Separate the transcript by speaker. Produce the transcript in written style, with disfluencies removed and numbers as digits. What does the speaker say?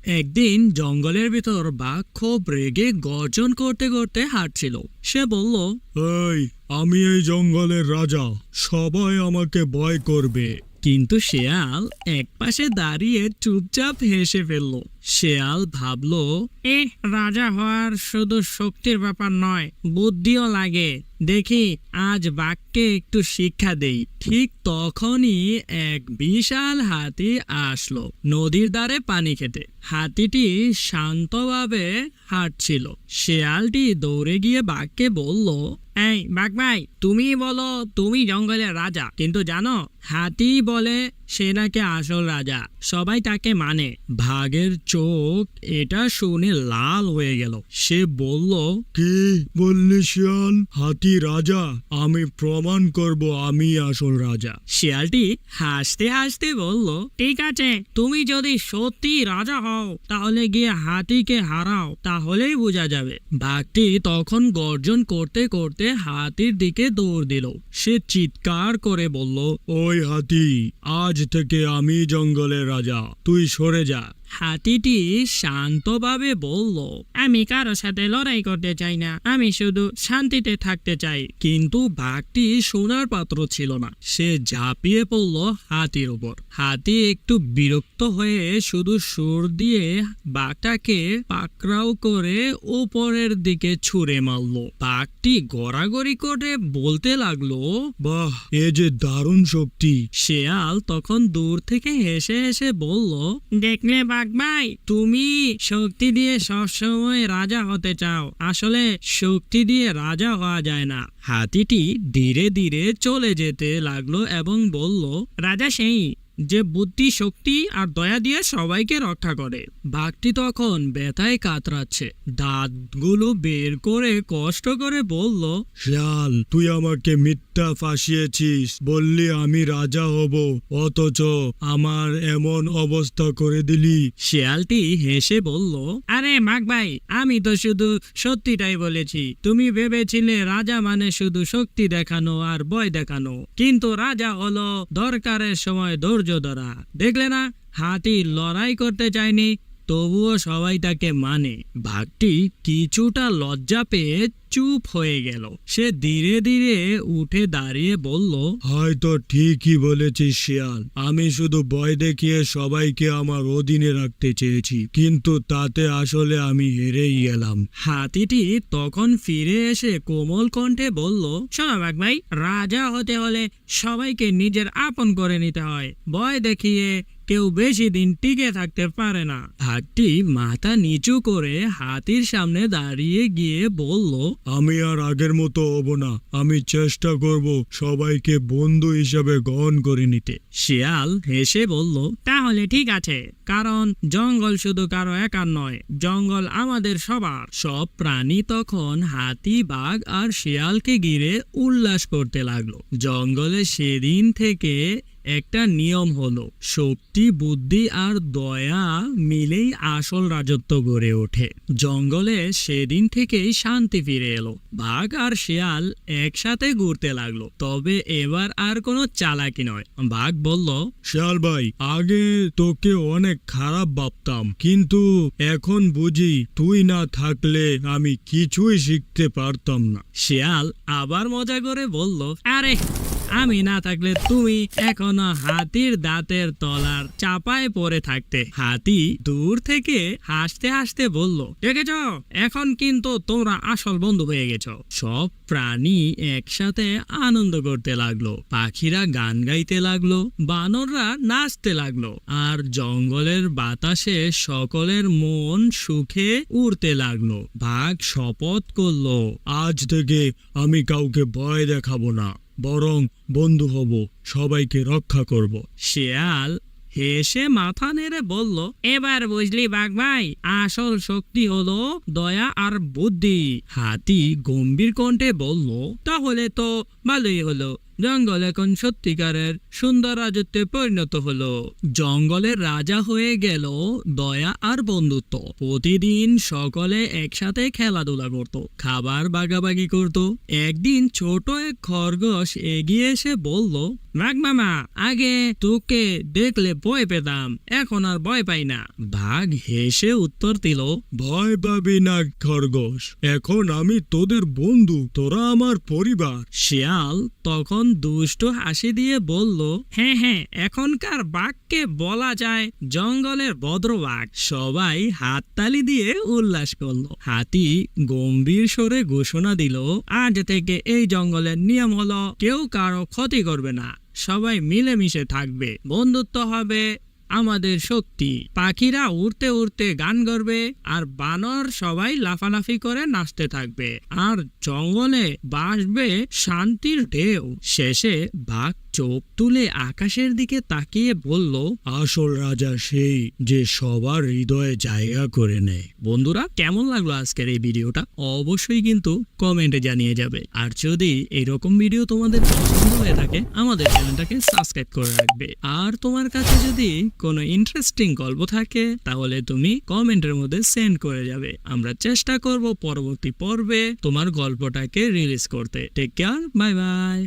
Speaker 1: একদিন জঙ্গলের ভিতর বাঘ খুব রেগে গর্জন করতে করতে হাঁটছিল। সে বলল,
Speaker 2: এই, আমি এই জঙ্গলের রাজা, সবাই আমাকে ভয় করবে।
Speaker 1: কিন্তু শেয়াল একপাশে দাঁড়িয়ে চুপচাপ হেসে ফেলল। শেয়াল ভাবল, রাজা হওয়ার শুধু শক্তির ব্যাপার নয়, বুদ্ধিও লাগে। দেখি আজ বাঘকে একটু শিক্ষা দেই। ঠিক তখনই এক বিশাল হাতি আসলো নদীর ধারে পানি খেতে। হাতিটি শান্তভাবে হাঁটছিল। শেয়ালটি দৌড়ে গিয়ে বাঘকে বলল, এই বাঘ ভাই, তুমি বলো তুমি জঙ্গলের রাজা, কিন্তু জানো হাতি বলে সে নাকি আসল রাজা, সবাই তাকে মানে। বাঘের চোখ এটা শুনে লাল হয়ে গেল। সে বলল,
Speaker 2: কি বললি শিয়াল? হাতি রাজা? আমি প্রমাণ করব আমি আসল রাজা।
Speaker 1: শিয়ালটি হাসতে হাসতে বলল, ঠিক আছে, তুমি যদি সত্যি রাজা হও তাহলে গিয়ে হাতিকে হারাও, তাহলেই বোঝা যাবে। বাঘটি তখন গর্জন করতে করতে হাতির দিকে দৌড় দিল। সে চিৎকার করে বলল,
Speaker 2: ওই হাতি, আজ থেকে আমি জঙ্গলের রাজা, তুই সরে যা।
Speaker 1: হাতিটি শান্তভাবে বলল, আমি কারো সাথে লড়াই করতে চাই না, আমি শুধু শান্তিতে থাকতে চাই। কিন্তু বাঘটি সোনার পাত্র ছিল না। সে ঝাঁপিয়ে পড়ল হাতির উপর। হাতি একটু বিরক্ত হয়ে শুধু সুর দিয়ে বাঘটাকে পাকড়াও করে উপরের দিকে ছুঁড়ে মারল। বাঘটি গড়াগড়ি করে বলতে লাগলো,
Speaker 2: বাহ, এ যে দারুণ শক্তি।
Speaker 1: শেয়াল তখন দূর থেকে হেসে হেসে বলল, দেখলে বাঘ ভাই, তুমি শক্তি দিয়ে সবসময় রাজা হতে চাও, আসলে শক্তি দিয়ে রাজা হওয়া যায় না। হাতিটি ধীরে ধীরে চলে যেতে লাগলো এবং বলল, রাজা সেই যে বুদ্ধি, শক্তি আর দয়া দিয়ে সবাইকে রক্ষা করে। বাঘটি তখন ব্যথায় কাতরাচ্ছে। দাঁতগুলো বের করে কষ্ট করে বলল,
Speaker 2: শিয়াল, তুই আমাকে মিথ্যা ফাঁসিয়েছিস। বললি আমি রাজা হব, অথচ আমার এমন অবস্থা করে দিলি।
Speaker 1: শিয়ালটি হেসে বলল, আরে বাঘ ভাই, আমি তো শুধু সত্যিটাই বলেছি। তুমি ভেবেছিলে রাজা মানে শুধু শক্তি দেখানো আর ভয় দেখানো, কিন্তু রাজা হলো দরকারের সময় ধৈর্য ধরা। দেখলে না, হাতি লড়াই করতে চায়নি, তবুও সবাই তাকে মানে। বাঘটি কিছুটা লজ্জা পেয়ে চুপ হয়ে গেল। সে ধীরে ধীরে উঠে দাঁড়িয়ে বলল,
Speaker 2: হয়তো ঠিকই বলেছিস শিয়াল, আমি শুধু ভয় দেখিয়ে সবাইকে আমার অধীনে রাখতে চেয়েছি, কিন্তু তাতে আসলে আমি হেরেই গেলাম।
Speaker 1: হাতিটি তখন ফিরে এসে কোমল কণ্ঠে বলল, শোনো বাঘ ভাই, রাজা হতে হলে সবাইকে নিজের আপন করে নিতে হয়। ভয় দেখিয়ে কেউ বেশি দিন টিকে থাকতে পারে না। হাতি মাথা নিচু করে হাতির সামনে দাঁড়িয়ে গিয়ে বলল,
Speaker 2: আমি আর আগের মতো হব না। আমি চেষ্টা করব সবাইকে বন্ধু হিসেবে গ্রহণ করে নিতে।
Speaker 1: শিয়াল হেসে বলল, তাহলে ঠিক আছে, কারণ জঙ্গল শুধু কারো একার নয়, জঙ্গল আমাদের সবার। সব প্রাণী তখন হাতি, বাঘ আর শিয়ালকে ঘিরে উল্লাস করতে লাগলো। জঙ্গলে সেদিন থেকে একটা নিয়ম হলো, শক্তি, বুদ্ধি আর দয়া মিলেই আসল রাজত্ব গড়ে ওঠে। জঙ্গলে সেদিন থেকেই শান্তি ফিরে এলো। বাঘ আর শিয়াল একসাথে ঘুরতে লাগলো, তবে এবার আর কোনো চালাকি নয়। বাঘ বলল,
Speaker 2: শিয়াল ভাই, আগে তোকে অনেক খারাপ ভাবতাম, কিন্তু এখন বুঝি তুই না থাকলে আমি কিছুই শিখতে পারতাম না।
Speaker 1: শিয়াল আবার মজা করে বলল, আরে আমি না থাকলে তুমি এখনো হাতির দাঁতের তলার চাপায় পড়ে থাকতে। হাতি দূর থেকে হাসতে হাসতে বলল, দেখেছ, এখন কিন্তু তোমরা আসল বন্ধু হয়ে গেছো। সব প্রাণী একসাথে আনন্দ করতে লাগলো। পাখিরা গান গাইতে লাগলো, বানররা নাচতে লাগলো, আর জঙ্গলের বাতাসে সকলের মন সুখে উড়তে লাগলো। বাঘ শপথ করলো,
Speaker 2: আজ থেকে আমি কাউকে ভয় দেখাবো না, বরং বন্ধু হব, সবাইকে রক্ষা করব।
Speaker 1: শিয়াল হেসে মাথা নেড়ে বলল, এবার বুঝলি বাঘ ভাই, আসল শক্তি হলো দয়া আর বুদ্ধি। হাতি গম্ভীর কণ্ঠে বলল, তাহলে তো ভালোই হলো, জঙ্গল এখন সত্যিকারের সুন্দর রাজত্বে পরিণত হলো। জঙ্গলের রাজা হয়ে গেল দয়া আর বন্ধুত্ব। প্রতিদিন সকলে একসাথে খেলাধুলা করত, খাবার ভাগাভাগি করত। একদিন ছোট এক খরগোশ এগিয়ে এসে বলল, বাঘ মামা, আগে তোকে দেখলে ভয় পেতাম, এখন আর ভয় পাই না। বাঘ হেসে উত্তর দিল,
Speaker 2: ভয় পাবি না খরগোশ, এখন আমি তোদের বন্ধু, তোরা আমার পরিবার।
Speaker 1: শিয়াল তখন দুষ্ট হাসি দিয়ে বলল, হ্যাঁ হ্যাঁ, এখনকার বাঘকে বলা যায় জঙ্গলের ভদ্র বাঘ। সবাই হাততালি দিয়ে উল্লাস করলো। হাতি গম্ভীর স্বরে ঘোষণা দিল, আজ থেকে এই জঙ্গলের নিয়ম হলো কেউ কারো ক্ষতি করবে না, সবাই মিলেমিশে থাকবে, বন্ধুত্ব হবে আমাদের শক্তি। পাখিরা উড়তে উড়তে গান করবে আর বানর সবাই লাফালাফি করে নাচতে থাকবে, আর জঙ্গলে বাসবে শান্তির ঢেউ। শেষে বাঘ চোখ তুলে আকাশের দিকে তাকিয়ে বলল,
Speaker 2: আসল রাজা সেই যে সবার হৃদয়ে জায়গা করে নেয়।
Speaker 1: বন্ধুরা, কেমন লাগলো আজকের এই ভিডিওটা অবশ্যই কিন্তু কমেন্টে জানিয়ে যাবে। আর যদি এরকম ভিডিও তোমাদের পছন্দ হয়ে থাকে, আমাদের চ্যানেলটাকে সাবস্ক্রাইব করে রাখবে। আর তোমার কাছে যদি কোনো ইন্টারেস্টিং গল্প থাকে তাহলে তুমি কমেন্টের মধ্যে সেন্ড করে যাবে। আমরা চেষ্টা করব পরবর্তী পর্বে তোমার গল্পটাকে রিলিজ করতে। Take care, bye by.